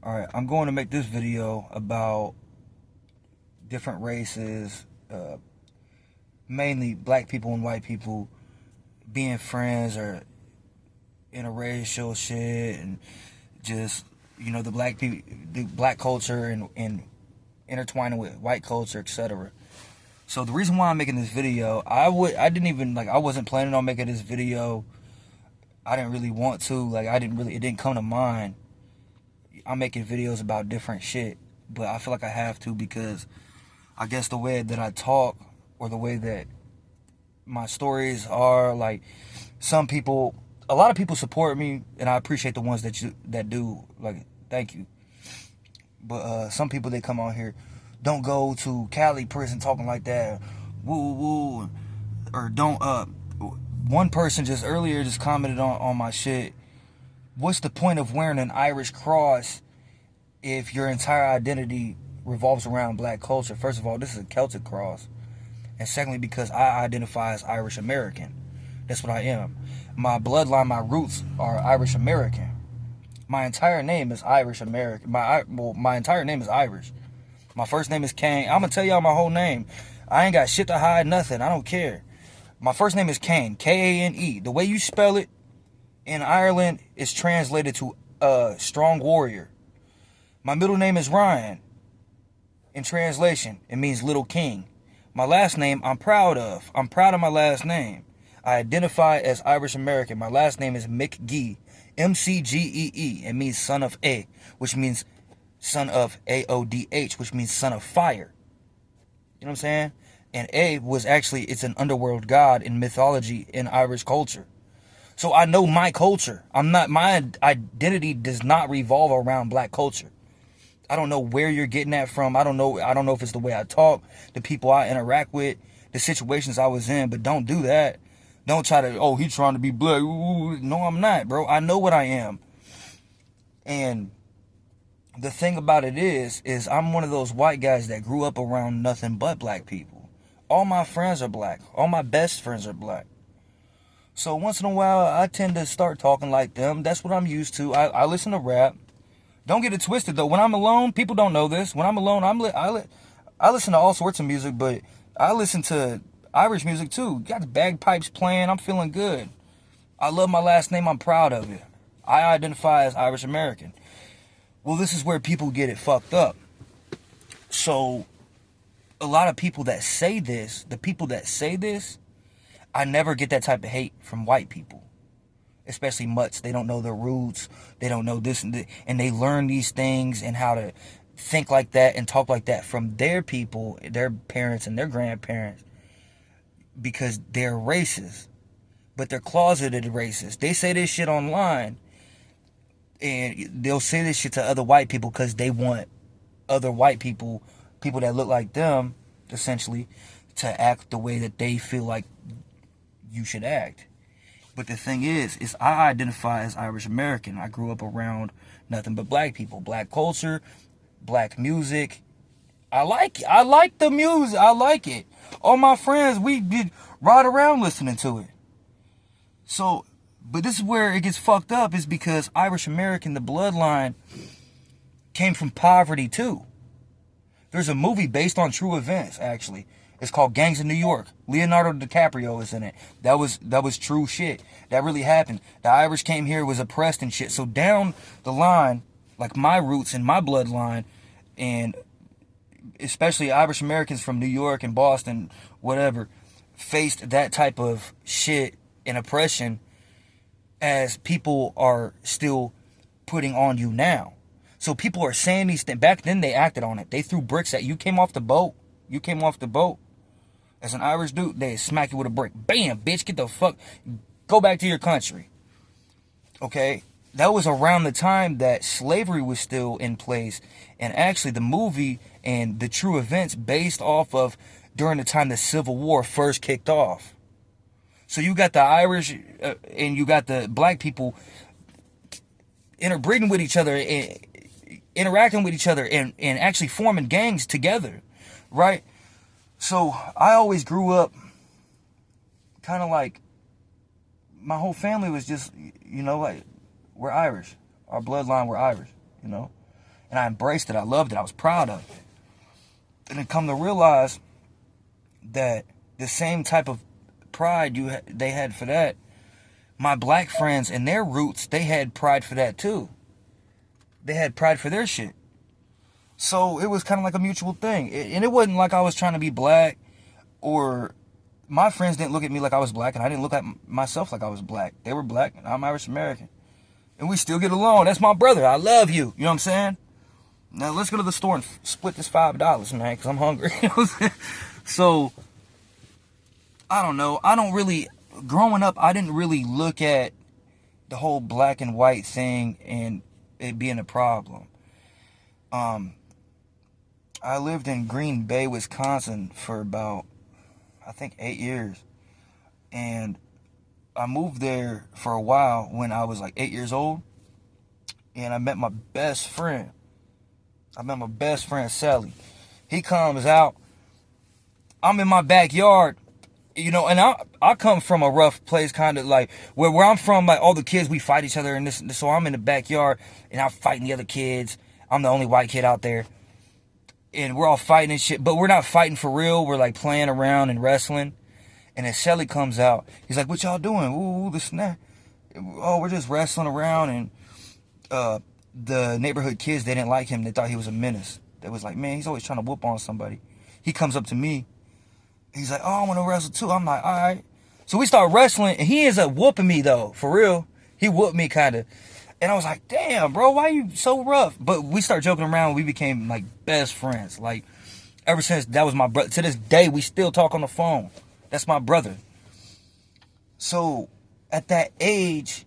Alright, I'm going to make this video about different races, mainly black people and white people being friends or interracial shit, and just, the the black culture and intertwining with white culture, etc. So the reason why I'm making this video, I didn't even, I wasn't planning on making this video. I didn't really want to, it didn't come to mind. I'm making videos about different shit, but I feel like I have to because I guess the way that I talk, or the way that my stories are, some people, a lot of people support me, and I appreciate the ones that do. Thank you. But some people, they come on here, don't go to Cali prison talking like that, woo woo, or don't. One person just earlier just commented on my shit. What's the point of wearing an Irish cross if your entire identity revolves around black culture? First of all, this is a Celtic cross. And secondly, because I identify as Irish American. That's what I am. My bloodline, my roots are Irish American. My entire name is Irish American. My entire name is Irish. My first name is Kane. I'm going to tell y'all my whole name. I ain't got shit to hide, nothing. I don't care. My first name is Kane. Kane. The way you spell it in Ireland is translated to strong warrior. My middle name is Ryan. In translation, it means little king. My last name, I'm proud of. I'm proud of my last name. I identify as Irish American. My last name is McGee. McGee. It means son of A, which means son of AODH, which means son of fire. You know what I'm saying? And A was actually, it's an underworld god in mythology in Irish culture. So I know my culture. My identity does not revolve around black culture. I don't know where you're getting that from. I don't know if it's the way I talk, the people I interact with, the situations I was in, but don't do that. Don't try to, oh, he's trying to be black. Ooh. No, I'm not, bro. I know what I am. And the thing about it is I'm one of those white guys that grew up around nothing but black people. All my friends are black. All my best friends are black. So once in a while, I tend to start talking like them. That's what I'm used to. I listen to rap. Don't get it twisted, though. When I'm alone, people don't know this. When I'm alone, I listen to all sorts of music, but I listen to Irish music, too. Got the bagpipes playing. I'm feeling good. I love my last name. I'm proud of it. I identify as Irish American. Well, this is where people get it fucked up. So, a lot of people that say this, I never get that type of hate from white people. Especially mutts. They don't know their roots. They don't know this and they learn these things and how to think like that and talk like that from their people, their parents and their grandparents, because they're racist. But they're closeted racist. They say this shit online, and they'll say this shit to other white people because they want other white people that look like them, essentially, to act the way that they feel like you should act. But the thing is I identify as Irish American. I grew up around nothing but black people, black culture, black music. I like the music. I like it. All my friends, we did ride around listening to it. So, but this is where it gets fucked up, is because Irish American, the bloodline, came from poverty too. There's a movie based on true events, actually. It's called Gangs of New York. Leonardo DiCaprio is in it. That was true shit. That really happened. The Irish came here, was oppressed and shit. So down the line, like my roots and my bloodline, and especially Irish Americans from New York and Boston, whatever, faced that type of shit and oppression as people are still putting on you now. So people are saying these things. Back then they acted on it. They threw bricks at you. Came off the boat. You came off the boat. As an Irish dude, they smack you with a brick. Bam, bitch, get the fuck, go back to your country. Okay? That was around the time that slavery was still in place. And actually the movie and the true events based off of during the time the Civil War first kicked off. So you got the Irish and you got the black people interbreeding with each other and interacting with each other and actually forming gangs together, right? So I always grew up kind of like, my whole family was just, like, we're Irish. Our bloodline, we're Irish, and I embraced it. I loved it. I was proud of it. And then come to realize that the same type of pride they had for that, my black friends and their roots, they had pride for that too. They had pride for their shit. So it was kind of like a mutual thing. And it wasn't like I was trying to be black, or my friends didn't look at me like I was black, and I didn't look at myself like I was black. They were black, and I'm Irish American. And we still get along. That's my brother. I love you. You know what I'm saying? Now let's go to the store and split this $5, man, because I'm hungry. You know what I'm saying? So, I don't know. Growing up, I didn't really look at the whole black and white thing and it being a problem. I lived in Green Bay, Wisconsin for about, I think, 8 years. And I moved there for a while when I was like 8 years old. And I met my best friend. Sally. He comes out. I'm in my backyard. You know, and I come from a rough place, kind of like where I'm from. Like all the kids, we fight each other, and this. So I'm in the backyard, and I'm fighting the other kids. I'm the only white kid out there, and we're all fighting and shit. But we're not fighting for real. We're like playing around and wrestling. And then Shelly comes out. He's like, "What y'all doing? Ooh, this and that." Oh, we're just wrestling around. And the neighborhood kids, they didn't like him. They thought he was a menace. They was like, "Man, he's always trying to whoop on somebody." He comes up to me. He's like, "Oh, I want to wrestle too." I'm like, "All right." So we start wrestling, and he ends up whooping me, though. For real. He whooped me, kind of. And I was like, "Damn, bro, why you so rough?" But we started joking around. We became, like, best friends. Like, ever since that was my brother. To this day, we still talk on the phone. That's my brother. So, at that age,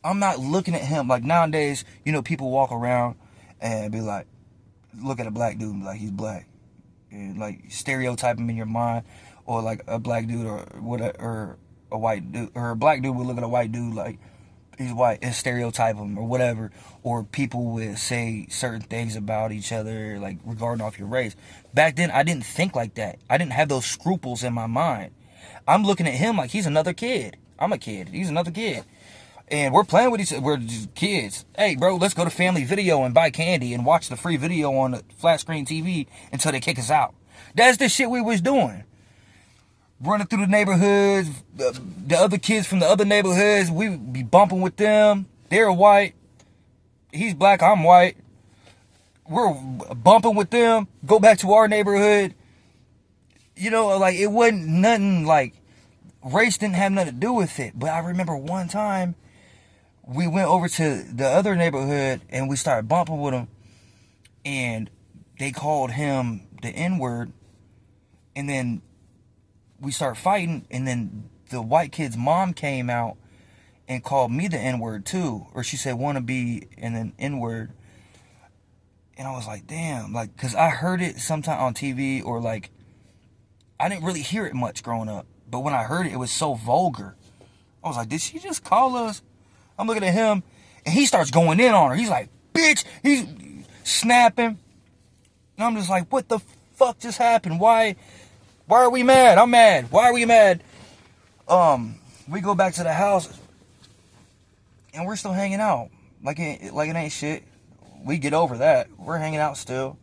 I'm not looking at him. Like, nowadays, you know, people walk around and be like, look at a black dude and be like, he's black. And like stereotype him in your mind, or like a black dude or a white dude, or a black dude would look at a white dude like he's white and stereotype him or whatever. Or people would say certain things about each other, like regarding off your race. Back then, I didn't think like that. I didn't have those scruples in my mind. I'm looking at him like he's another kid. I'm a kid. He's another kid. And we're playing with each other. We're just kids. Hey, bro, let's go to Family Video and buy candy and watch the free video on the flat screen TV until they kick us out. That's the shit we was doing. Running through the neighborhoods. The other kids from the other neighborhoods, we would be bumping with them. They're white. He's black, I'm white. We're bumping with them. Go back to our neighborhood. You know, like, it wasn't nothing like, race didn't have nothing to do with it. But I remember one time, we went over to the other neighborhood and we started bumping with them, and they called him the N-word, and then we started fighting, and then the white kid's mom came out and called me the N-word too, or she said wannabe and then N-word, and I was like, damn, like, because I heard it sometime on TV, or like, I didn't really hear it much growing up, but when I heard it, it was so vulgar. I was like, did she just call us? I'm looking at him, and he starts going in on her. He's like, bitch. He's snapping. And I'm just like, what the fuck just happened? Why are we mad? I'm mad. Why are we mad? We go back to the house, and we're still hanging out. Like it ain't shit. We get over that. We're hanging out still.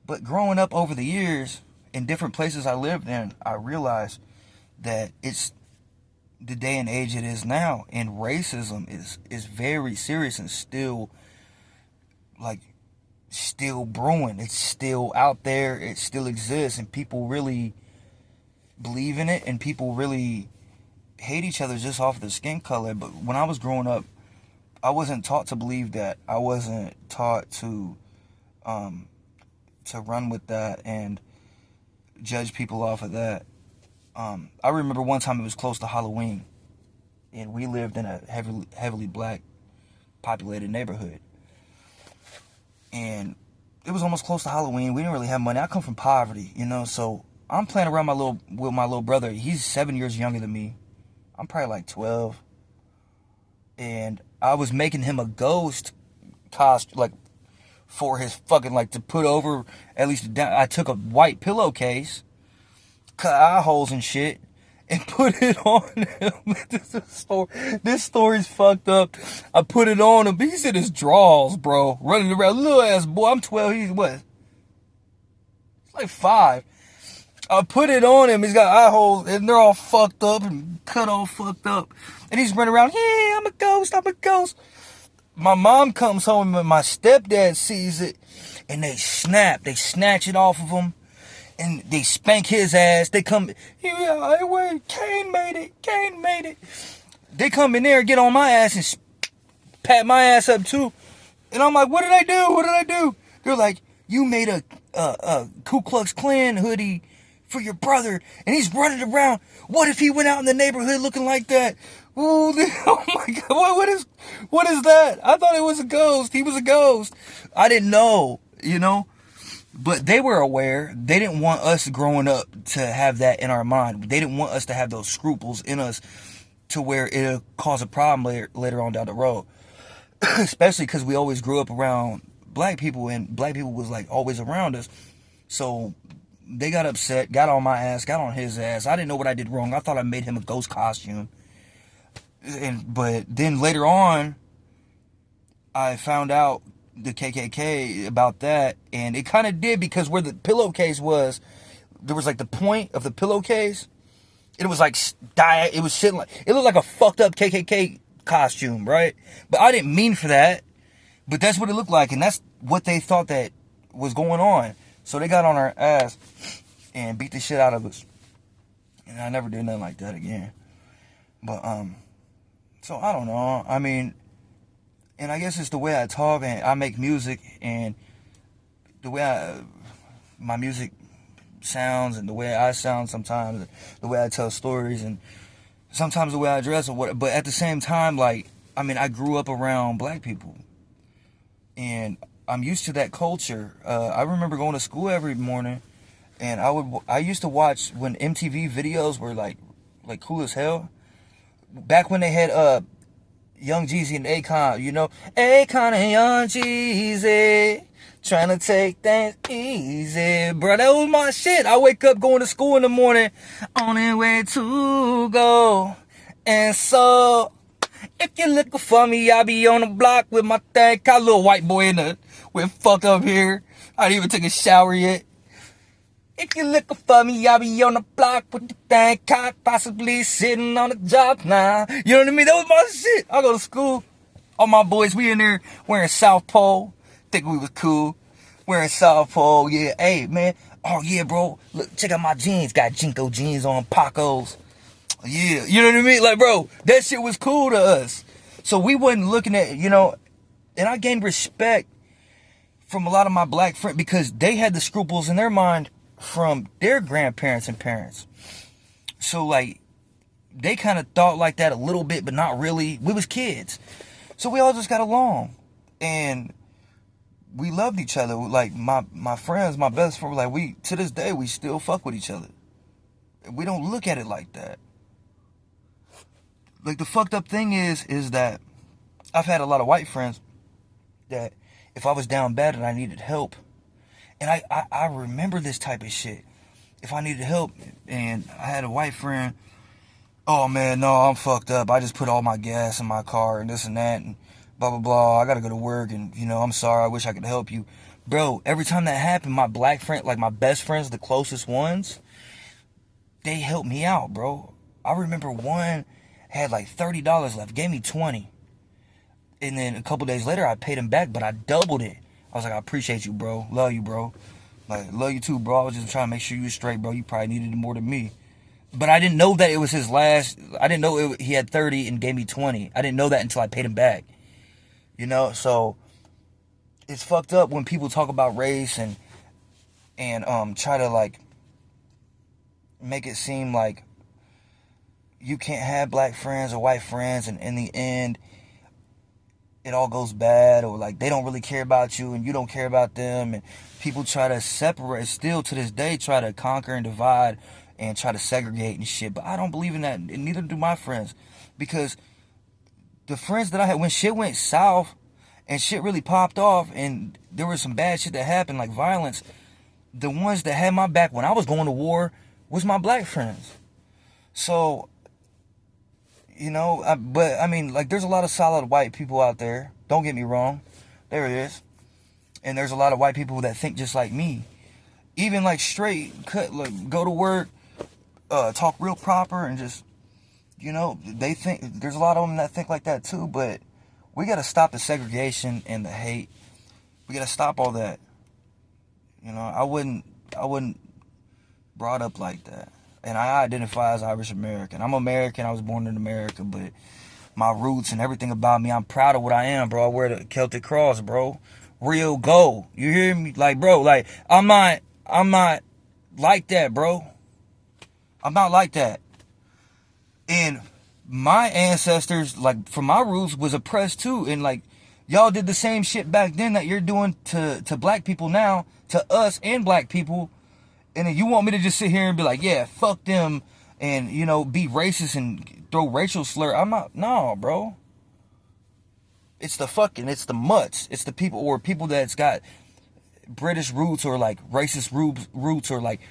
But growing up over the years, in different places I lived in, I realized that it's the day and age it is now, and racism is very serious and still brewing. It's still out there. It still exists, and people really believe in it, and people really hate each other just off their skin color. But when I was growing up, I wasn't taught to believe that. I wasn't taught to run with that and judge people off of that. I remember one time it was close to Halloween, and we lived in a heavily black populated neighborhood, and it was almost close to Halloween. We didn't really have money. I come from poverty, you know, so I'm playing around with my little brother. He's 7 years younger than me. I'm probably like 12, and I was making him a ghost costume, like, for his fucking, like, to put over at least down. I took a white pillowcase, cut eye holes and shit, and put it on him. This story's fucked up. I put it on him. He's in his drawers, bro. Running around. Little ass boy. I'm 12. He's what? He's like 5. I put it on him. He's got eye holes, and they're all fucked up and cut all fucked up. And he's running around, yeah, I'm a ghost, I'm a ghost. My mom comes home, and my stepdad sees it, and they snatch it off of him, and they spank his ass. They come, yeah, wait, Kane made it. They come in there and get on my ass and pat my ass up too. And I'm like, what did I do? They're like, you made a Ku Klux Klan hoodie for your brother, and he's running around. What if he went out in the neighborhood looking like that? Ooh, oh my God, what is that? I thought it was a ghost. He was a ghost. I didn't know, but they were aware. They didn't want us growing up to have that in our mind. They didn't want us to have those scruples in us to where it'll cause a problem later on down the road. Especially because we always grew up around black people, and black people was like always around us. So they got upset, got on my ass, got on his ass. I didn't know what I did wrong. I thought I made him a ghost costume. But then later on, I found out the KKK about that, and it kind of did, because where the pillowcase was, there was like the point of the pillowcase. It was like it was shit like, it looked like a fucked up KKK costume, right? But I didn't mean for that. But that's what it looked like, and that's what they thought that was going on. So they got on our ass and beat the shit out of us. And I never did nothing like that again. But, so I don't know. I mean, and I guess it's the way I talk, and I make music, and the way my music sounds, and the way I sound sometimes, the way I tell stories, and sometimes the way I dress, or what. But at the same time, like, I mean, I grew up around black people, and I'm used to that culture. I remember going to school every morning, and I used to watch when MTV videos were like cool as hell. Back when they had Young Jeezy and Akon, Akon and Young Jeezy trying to take things easy, bro. That was my shit. I wake up going to school in the morning, on the way to go, and so if you're looking for me, I'll be on the block with my thing. Got a little white boy with fuck up here. I didn't even take a shower yet. If you're looking for me, I'll be on the block with the thing cocked, possibly sitting on the job now. You know what I mean? That was my shit. I go to school. All my boys, we in there wearing South Pole. Think we was cool. Wearing South Pole, yeah. Hey, man. Oh, yeah, bro. Look, check out my jeans. Got Jinko jeans on, Pacos. Yeah, you know what I mean? Like, bro, that shit was cool to us. So we wasn't looking at, and I gained respect from a lot of my black friends because they had the scruples in their mind from their grandparents and parents. So, like, they kind of thought like that a little bit, but not really. We was kids. So we all just got along. And we loved each other. Like, my friends, my best friends, like, to this day, we still fuck with each other. We don't look at it like that. Like, the fucked up thing is that I've had a lot of white friends that if I was down bad and I needed help, and I remember this type of shit. If I needed help and I had a white friend, oh man, no, I'm fucked up. I just put all my gas in my car and this and that and blah, blah, blah. I gotta go to work and, I'm sorry. I wish I could help you. Bro, every time that happened, my black friend, like my best friends, the closest ones, they helped me out, bro. I remember one had like $30 left, gave me 20. And then a couple days later, I paid him back, but I doubled it. I was like, I appreciate you, bro. Love you, bro. Like, love you too, bro. I was just trying to make sure you were straight, bro. You probably needed it more than me. But I didn't know that it was his last. I didn't know he had 30 and gave me 20. I didn't know that until I paid him back. So it's fucked up when people talk about race and try to, like, make it seem like you can't have black friends or white friends, and in the end, it all goes bad, or like they don't really care about you and you don't care about them, and people try to separate, still to this day try to conquer and divide and try to segregate and shit. But I don't believe in that, and neither do my friends, because the friends that I had, when shit went south and shit really popped off and there was some bad shit that happened, like violence, the ones that had my back when I was going to war was my black friends. So, but I mean, like, there's a lot of solid white people out there. Don't get me wrong. There it is. And there's a lot of white people that think just like me. Even like straight, like, go to work, talk real proper, and just, they think, there's a lot of them that think like that too, but we got to stop the segregation and the hate. We got to stop all that. I wouldn't brought up like that. And I identify as Irish American. I'm American. I was born in America, but my roots and everything about me, I'm proud of what I am, bro. I wear the Celtic cross, bro. Real gold. You hear me? Like, bro, like, I'm not like that, bro. I'm not like that. And my ancestors, like, from my roots, was oppressed too. And, like, y'all did the same shit back then that you're doing to black people now, to us and black people. And then you want me to just sit here and be like, yeah, fuck them, and, be racist and throw racial slur. I'm not, no, bro. It's the mutts. It's the people, or people that's got British roots, or like racist roots, or like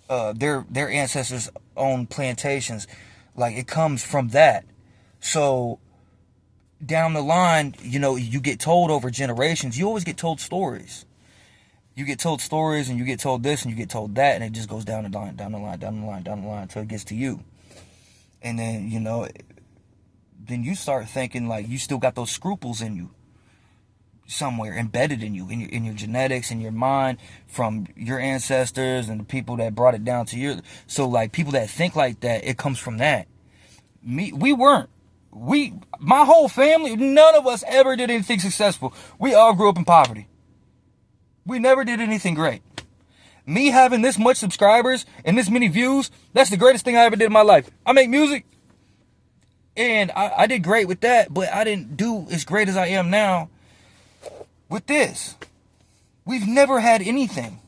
their ancestors owned plantations. Like, it comes from that. So down the line, you get told over generations. You always get told stories. You get told stories, and you get told this, and you get told that, and it just goes down the line until it gets to you. And then, then you start thinking like you still got those scruples in you somewhere, embedded in you, in your genetics, in your mind, from your ancestors and the people that brought it down to you. So, like, people that think like that, it comes from that. My whole family, none of us ever did anything successful. We all grew up in poverty. We never did anything great. Me having this much subscribers and this many views, that's the greatest thing I ever did in my life. I make music, and I did great with that, but I didn't do as great as I am now with this. We've never had anything.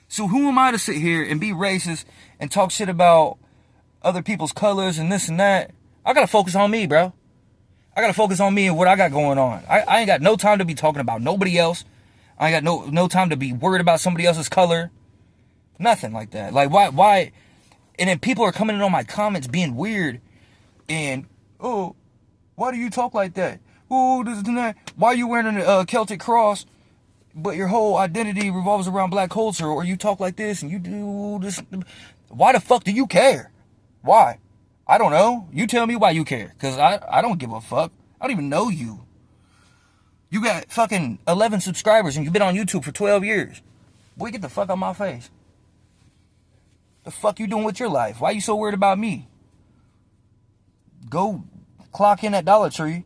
So who am I to sit here and be racist and talk shit about other people's colors and this and that? I gotta focus on me, bro. I gotta focus on me and what I got going on. I ain't got no time to be talking about nobody else. I ain't got no time to be worried about somebody else's color. Nothing like that. Like, why? And then people are coming in on my comments being weird. And, oh, why do you talk like that? Oh, this and that. Why are you wearing a Celtic cross, but your whole identity revolves around black culture? Or you talk like this and you do this. Why the fuck do you care? Why? I don't know. You tell me why you care. Because I don't give a fuck. I don't even know you. You got fucking 11 subscribers and you've been on YouTube for 12 years. Boy, get the fuck out my face. The fuck you doing with your life? Why you so worried about me? Go clock in at Dollar Tree,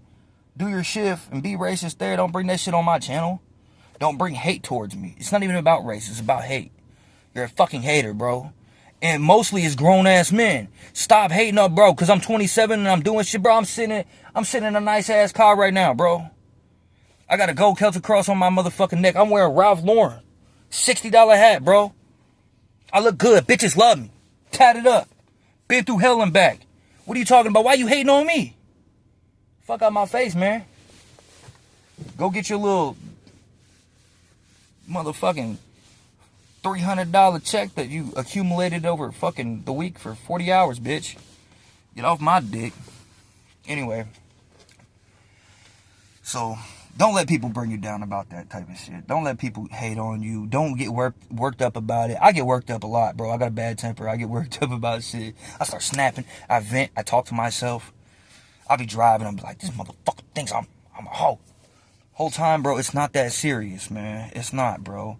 do your shift, and be racist there. Don't bring that shit on my channel. Don't bring hate towards me. It's not even about race. It's about hate. You're a fucking hater, bro. And mostly it's grown-ass men. Stop hating up, bro, because I'm 27 and I'm doing shit, bro. I'm sitting in a nice-ass car right now, bro. I got a gold Celtic cross on my motherfucking neck. I'm wearing Ralph Lauren. $60 hat, bro. I look good. Bitches love me. Tatted up. Been through hell and back. What are you talking about? Why you hating on me? Fuck out my face, man. Go get your little motherfucking $300 check that you accumulated over fucking the week for 40 hours, bitch. Get off my dick. Anyway. So, don't let people bring you down about that type of shit. Don't let people hate on you. Don't get worked up about it. I get worked up a lot, bro. I got a bad temper. I get worked up about shit. I start snapping. I vent. I talk to myself. I'll be driving. I'm like, this motherfucker thinks I'm a hoe. Whole time, bro, it's not that serious, man. It's not, bro.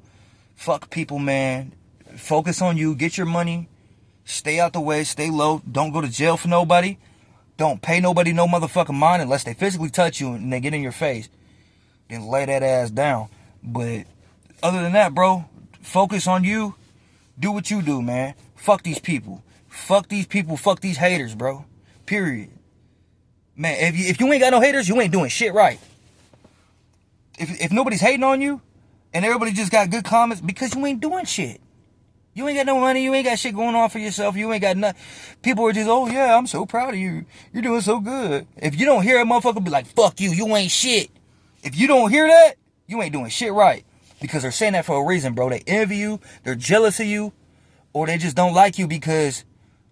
Fuck people, man. Focus on you. Get your money. Stay out the way. Stay low. Don't go to jail for nobody. Don't pay nobody no motherfucking mind unless they physically touch you and they get in your face. Then lay that ass down. But other than that, bro, focus on you. Do what you do, man. Fuck these people. Fuck these people. Fuck these haters, bro. Period. Man, if you ain't got no haters, you ain't doing shit right. If nobody's hating on you and everybody just got good comments, because you ain't doing shit. You ain't got no money. You ain't got shit going on for yourself. You ain't got nothing. People are just, oh, yeah, I'm so proud of you. You're doing so good. If you don't hear a motherfucker be like, fuck you, you ain't shit. If you don't hear that, you ain't doing shit right. Because they're saying that for a reason, bro. They envy you, they're jealous of you, or they just don't like you because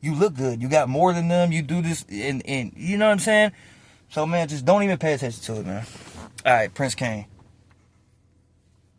You look good. You got more than them. You do this, and you know what I'm saying? So, man, just don't even pay attention to it, man. All right, Prince Kane.